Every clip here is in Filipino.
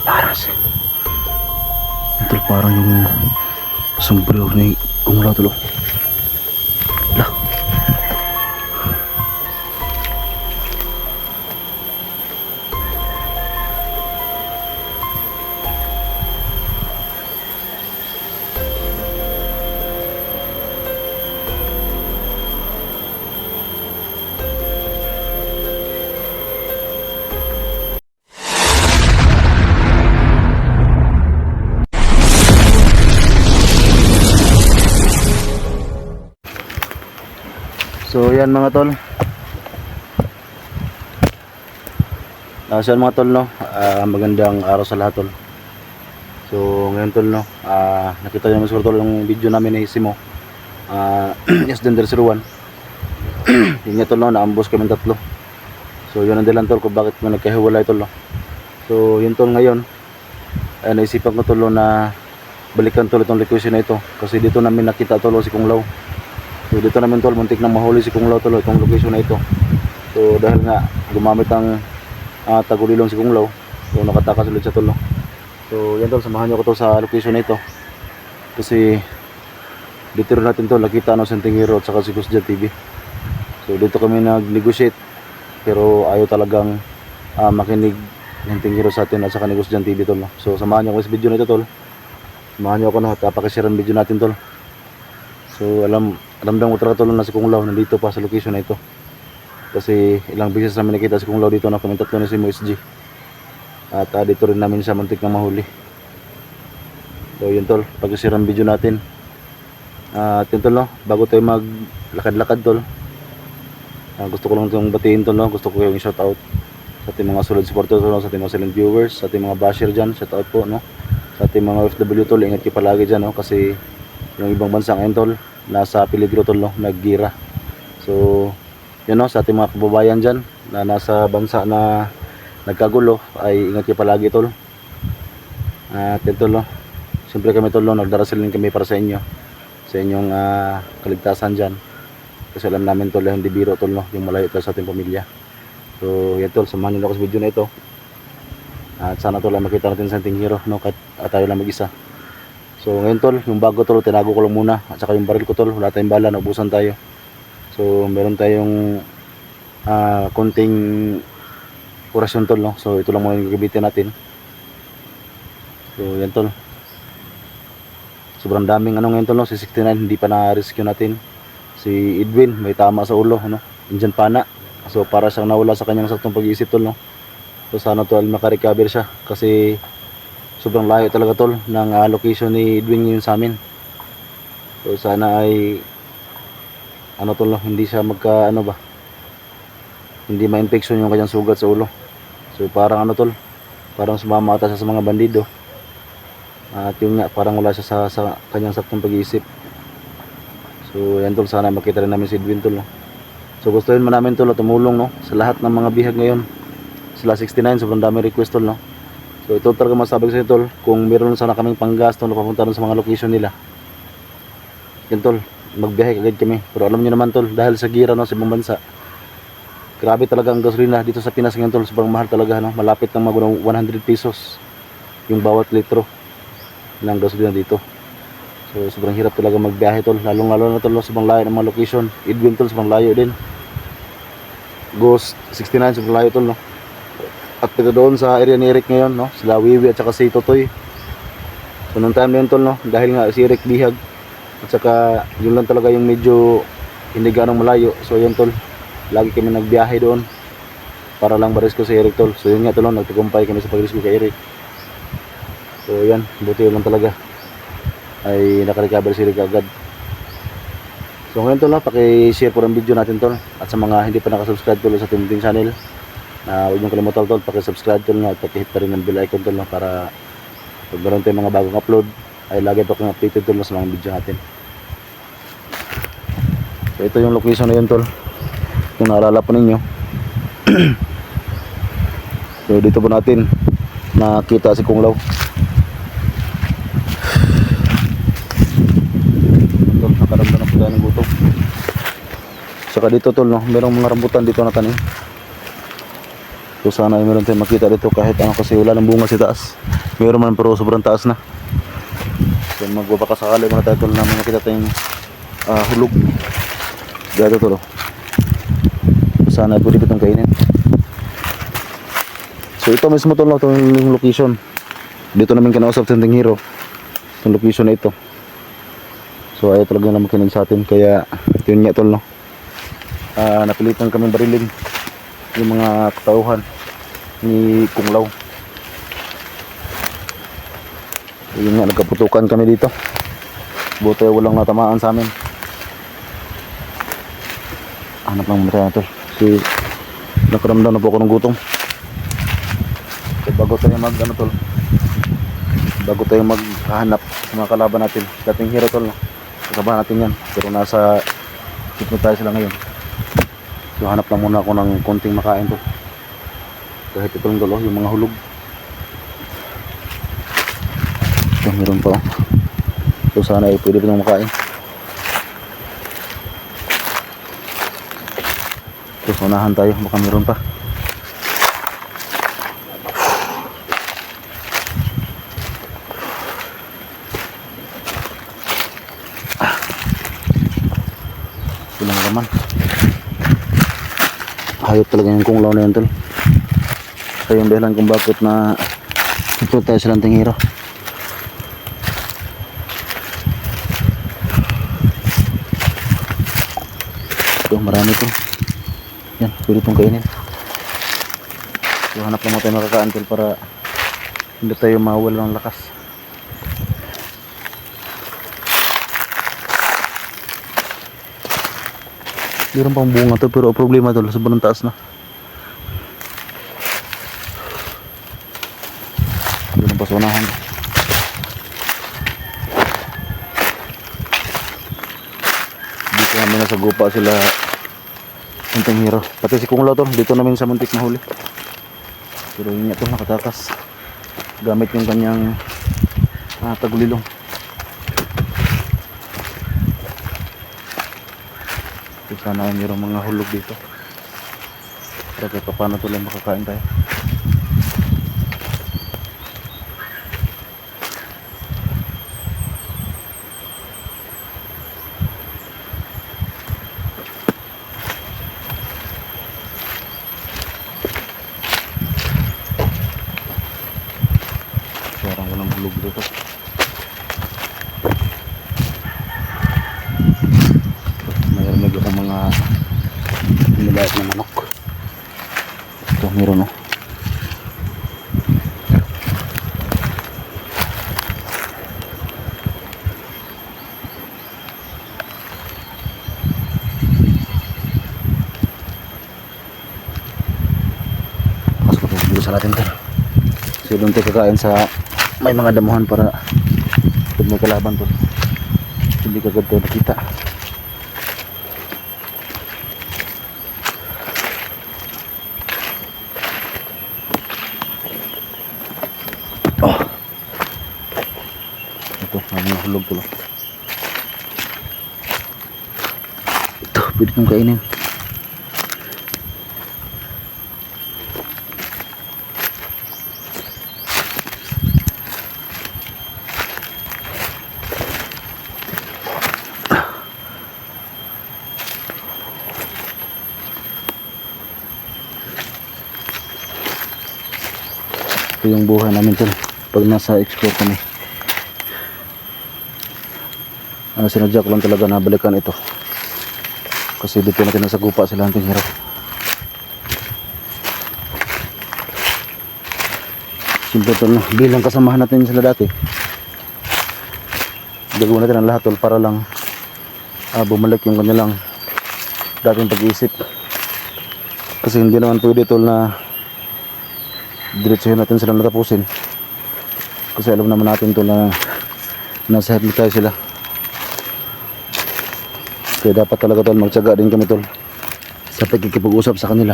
Laras. Ito parang yung sombrero ni Kung Lao tulo. Lah. So yan mga tol. So yan mga tol no. Magandang araw sa lahat tol. So ngayon tol no. Nakita niyo naman siguro tol yung video namin ni Simo. Yes Dender 01. Yun nga tol no, naambos kami tatlo. So yun ang dahilan tol kung bakit kami nagkahiwalay tol no. So yun tol ngayon. Naisipan ko tol no, na balikan tol itong location na ito. Kasi dito namin nakita tol si Kung Lao. So dito namin tol, muntik nang mahuli si Kung Lao tol itong location na ito. So dahil nga gumamit ang tagulilong si Kung Lao, so nakatakas ulit siya tol no. So yan tol, samahan niyo ko to sa location na ito. Kasi dito rin natin tol nakita ano Senting Hero at saka si Kusjan TV. So dito kami nag-negotiate pero ayaw talagang makinig Senting Hero sa atin at saka ni Kusjan TV tol no. So samahan niyo ko sa video na ito tol. Samahan niyo ako no at pakishare ang video natin tol. So ramdam ko talaga tol na si Kung Lao nandito pa sa location na ito. Kasi ilang beses namin nakita si Kung Lao dito na kami tatlo ni Simo SG. At dito rin namin siya muntik na mahuli. So yun tol, pag-share ang video natin. At yun tol no, bago tayo maglakad-lakad tol. Gusto ko lang itong batiin tol no, gusto ko yung shout out sa ating mga solid supporters no, sa ating mga silent viewers, sa ating mga basher dyan, shout out po no. Sa ating mga OFW tol, ingat kayo palagi dyan no, kasi yung ibang bansa ngayon tol nasa peligro tol no, naggira. So yun no, sa ating mga kababayan dyan na nasa bansa na nagkagulo ay ingat kayo palagi tol. At yun tol no, siyempre kami tol no, nagdarasil din kami para sa inyo, sa inyong kaligtasan dyan. Kasi alam namin tol hindi biro tol no, yung malayo tol sa ating pamilya. So yan tol, samahan nyo ako sa video na ito. At sana tol makita natin sa Senting Hero no, kahit tayo lang mag-isa. So ngayon tol, yung bago tol, tinago ko lang muna. At saka yung baril ko tol, wala tayong bala, naubusan tayo. So meron tayong konting orasyon tol no. So ito lang muna yung gagamitin natin. So yan tol, sobrang daming ano ngayon tol no. Si 69 hindi pa na-rescue natin. Si Edwin may tama sa ulo no, Indian pana. So para siyang nawala sa kanyang saktong pag-iisip tol no. So sana tol makarecover siya, kasi sobrang layo talaga tol ng location ni Edwin yun sa amin. So sana ay ano tol no, hindi siya magka ano ba, hindi ma-infection yung kanyang sugat sa ulo. So parang ano tol, parang sumama ata siya sa mga bandido. At yun nga, parang wala siya sa kanyang saktong pag-iisip. So yan tol, sana makita rin namin si Edwin tol no. So gustuhin mo namin tol tumulong no sa lahat ng mga bihag ngayon. Sila 69, sobrang dami request tol no. So ito talaga masabi ko sa inyo tol, kung meron sana kaming panggasto na papunta sa mga location nila, yan tol, magbiyahe kagad kami. Pero alam niyo naman tol, dahil sa gira no, sa ibang bansa, grabe talaga ang gasolina dito sa Pinas ngayon tol, sobrang mahal talaga no, malapit ng mga 100 pesos yung bawat litro ng gasolina dito. So sobrang hirap talaga magbiyahe tol, lalong na tol, sobrang layo ng mga location. Edwin tol, sobrang layo din. Ghost 69, sobrang layo tol no. At pito doon sa area ni Eric ngayon no, sila Wiwi at saka si Totoy. So nung time na yun tol no, dahil nga si Eric bihag at saka yun lang talaga yung medyo hindi ganong malayo. So yun tol, lagi kami nagbiyahe doon para lang ma-rescue si Eric tol. So yun nga tol, nagtagumpay kami sa pag-rescue kay Eric. So yan, buti yun lang talaga ay nakarecover si Eric agad. So ngayon tol, paki-share po ang video natin tol. At sa mga hindi pa nakasubscribe tol sa ating channel, huwag niyong kalimutan tol, paki-subscribe tol at paki-hit pa rin ng bell icon tol para pag meron tayong mga bagong upload ay lagi pa kong updated tol sa mga video natin. So ito yung location na yun tol, kung naalala po ninyo. So dito po natin nakita si Kung Lao. Ito, nakaramdam na po tayo ng gutom. Saka dito tol no, merong mga rambutan dito na tanim. So sana ay meron tayong makita dito kahit ano, kasi wala ng bunga sa taas. Meron man pero sobrang taas na. So magbabaka sakali muna tayo tol na may makita tayong hulog. Dito tol. Sana ay pwede itong kainin. So ito mismo tol, no, itong location. Dito namin kinausap sa Tinting Hero. Itong location na ito. So ayaw talaga na makinig sa atin. Kaya yun nga tol, no. Napilitan kami barilin yung mga katauhan ni Kung Lao. Yun nga, nagkaputukan kami dito. Buti walang natamaan sa amin. Hanap lang muna tayo tol. Kasi nakaramdam na po ako ng gutom. So bago tayo maghanap sa mga kalaban natin, dating hero tol, no? Kakabahan natin yan, pero nasa tayo sila ngayon. So hanap lang muna ako ng konting makain to. Kahit itong dulo, yung mga hulog. So meron pa. So sana ay pwede itong makain. So unahan tayo, baka meron pa. Silang laman. Hayop talaga yung Kung Lao na yun tol. Kaya yung dahilan kung bakit na ito tayo sa Tinting Hero. Ito marami to. Yan, pwede itong kainin. So hanap lang mo tayo makakaan tol para hindi tayo mawala ng lakas. Meron pang bunga to, pero problema tol, sobrang taas na. Meron pa sa unahan. Dito namin nasa gupa sila Tinting Hero. Pati si Kung Lao tol, dito namin sa muntik na huli. Pero yun nga tol, nakatakas gamit yung kanyang tagulilong. Sana ay mayroong mga hulog dito. Pero kahit paano tuloy makakain tayo. Parang walang hulog dito. Mayroon akong mga nilayat na manok. Ito meron, no. Pasok ko dito sa natin ito. So doon tayo kakain sa may mga damuhan para pag may kalaban to hindi kagad tayo nakita. Oh, ito may mga hulog tulo. Ito pwede kong kainin. Ito yung buhay namin tol pag nasa explore kami. Sinadya ko lang talaga na balikan ito kasi dito natin nasa gupa sila Tinting Hero. Simple tol, no? Bilang kasamahan natin sila dati, gagawin natin ang lahat tol para lang bumalik yung kanilang dating pag-iisip. Kasi hindi naman pwede tol na diretsuhin natin sila natapusin kasi alam naman natin to na nasa head tayo sila. Kaya dapat talaga tol magtiyaga din kami tol sa pagkikipag-usap sa kanila.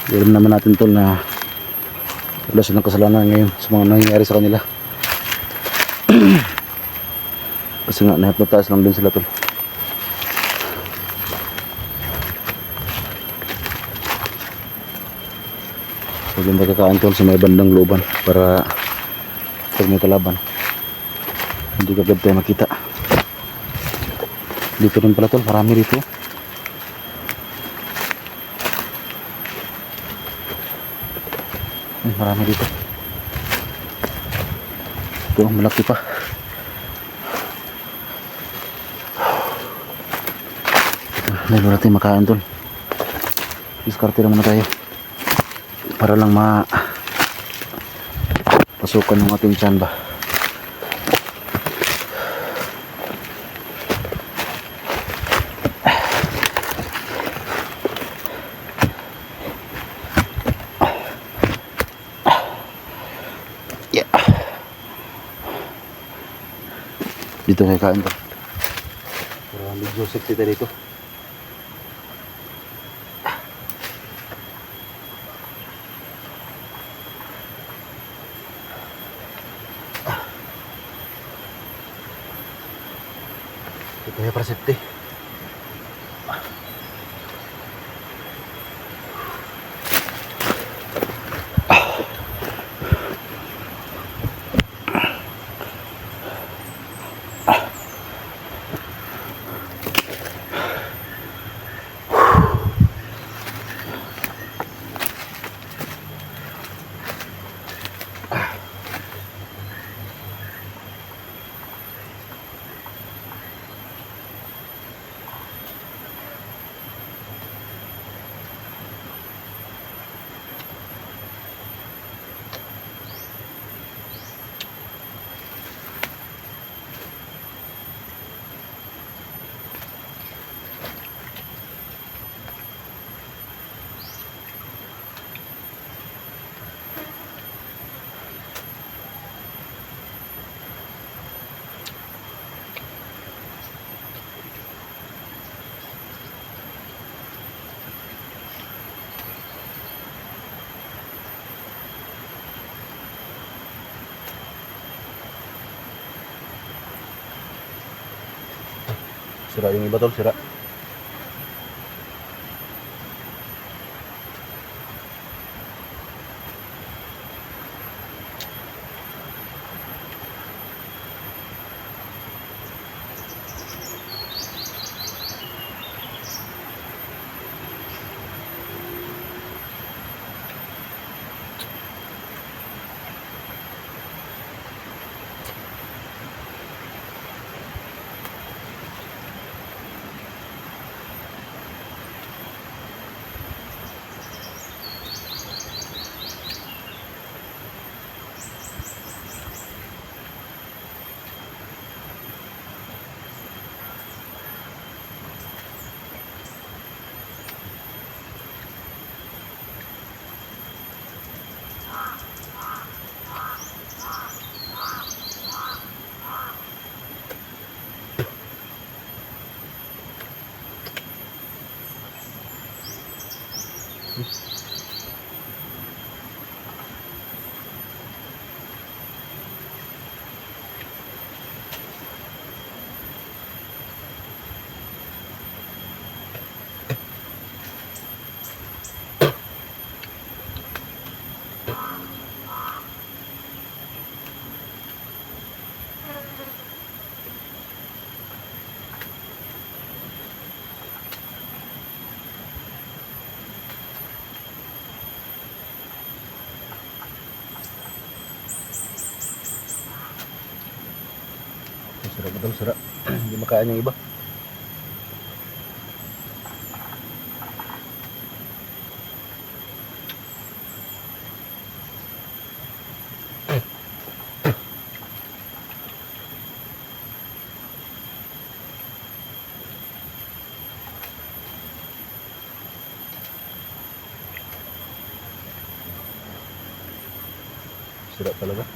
Alam naman natin tol na wala silang kasalanan ngayon sa mga nangyayari sa kanila. Kasi nga na-hypnotize lang din sila tol. maganda kakaan tol sa may bandang looban para pag may kalaban hindi kagad tayo makita. Dito rin pala tol, marami dito. Marami dito. Ito malaki pa. Meron natin makain tol. Diskarte lang muna tayo para lang pasukan ng ating tiyan ba. Yeah. Dito kayo kain to para medyo safety tayo dito. Kaya para safety. Sira yung iba tol, sira. Sira betul, sira. Hindi makain yung iba. Sira talaga.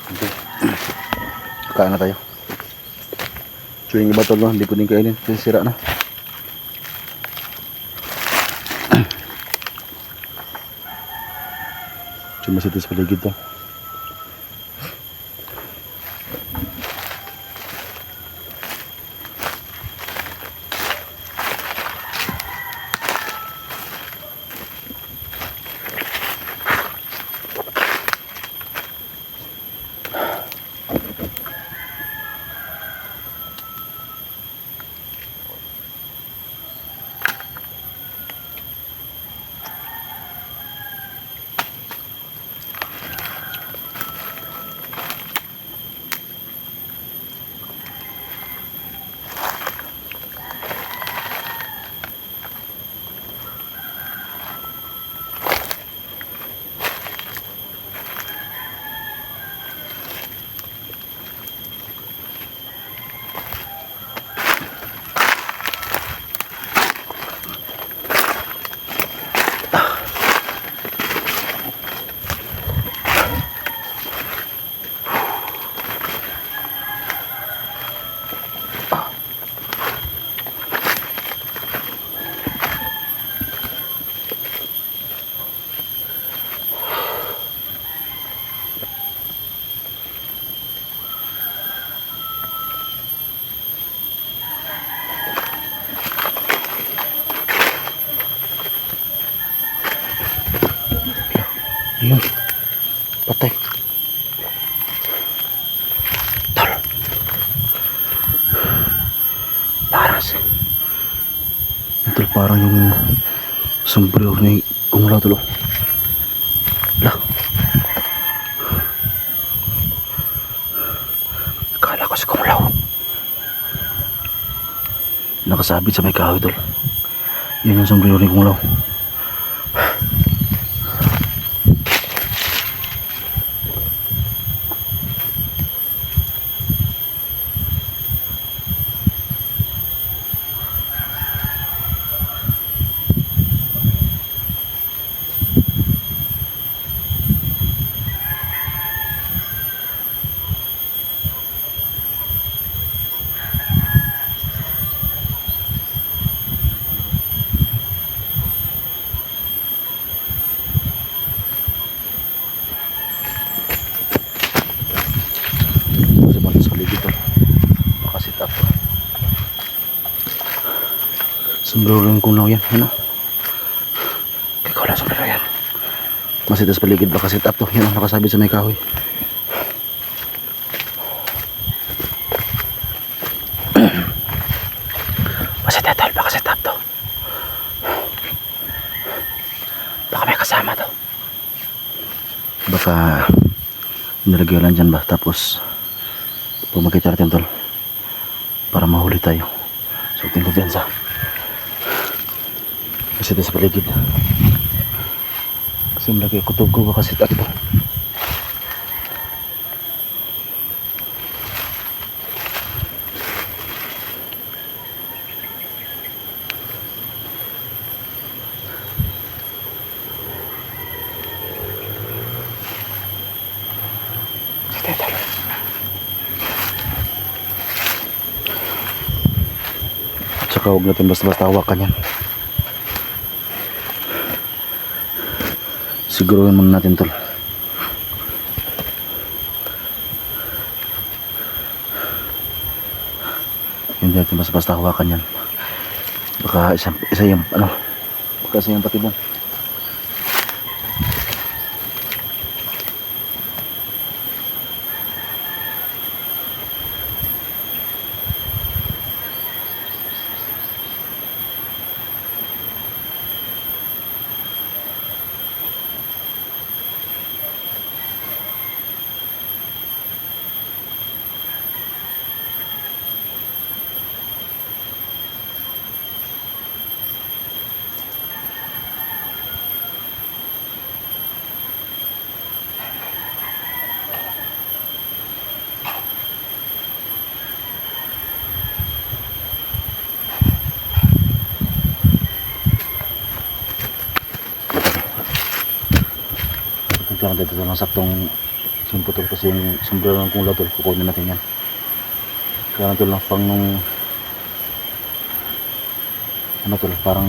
Okay. Kain na tayo. So yung iba tol, no? Hindi ko din kainin kasi sira na. So masitis paligid to. Ayun. Patay. Tol. Parang yung sombrero ni Kumulaw tulo. Lah. Akala ko si Kumulaw. Nakasabit sa may kahoy tol. Yan yung sombrero ni Kumulaw. Sombrero yung Kumulaw yan, ano? Ikaw lang sombrero yan. Masitas paligid baka sit up to. Yan ang nakasabit sa may kahoy. Masitas tol, baka sit up to. Baka may kasama to. Baka nilagay lang dyan ba? Tapos pumakita natin tol para mahuli tayo. So tingko dyan sa kasi ito sa paligid kasi malaki kutob ko baka sit up to. At saka huwag natin basta-basta hawakan yan. Siguruhin muna natin tol. Hindi natin basta hawakan yan. Baka isa yung ano, baka isa yung patibong. Ito lang dito ng saktong Sumpo tol kasi yung sombrero ng kula tol, kukunin natin yan. Kaya tol lang pang nung ano tol, parang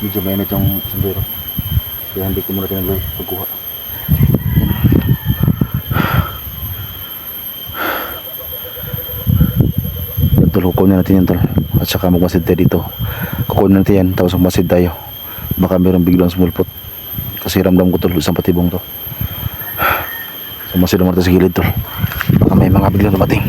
medyo mainit yung sombrero. Kaya hindi ko muna tinagay pagkuha. Yan tol, kukunin natin yan tol. At saka magmasid tayo dito. Kukunin natin yan, tapos magmasid tayo. Baka mayroong biglang sumulpot. Kasi ramdam ko tol, isang patibong to. So masid naman tayo sa gilid tol. Baka may mga biglang dumating.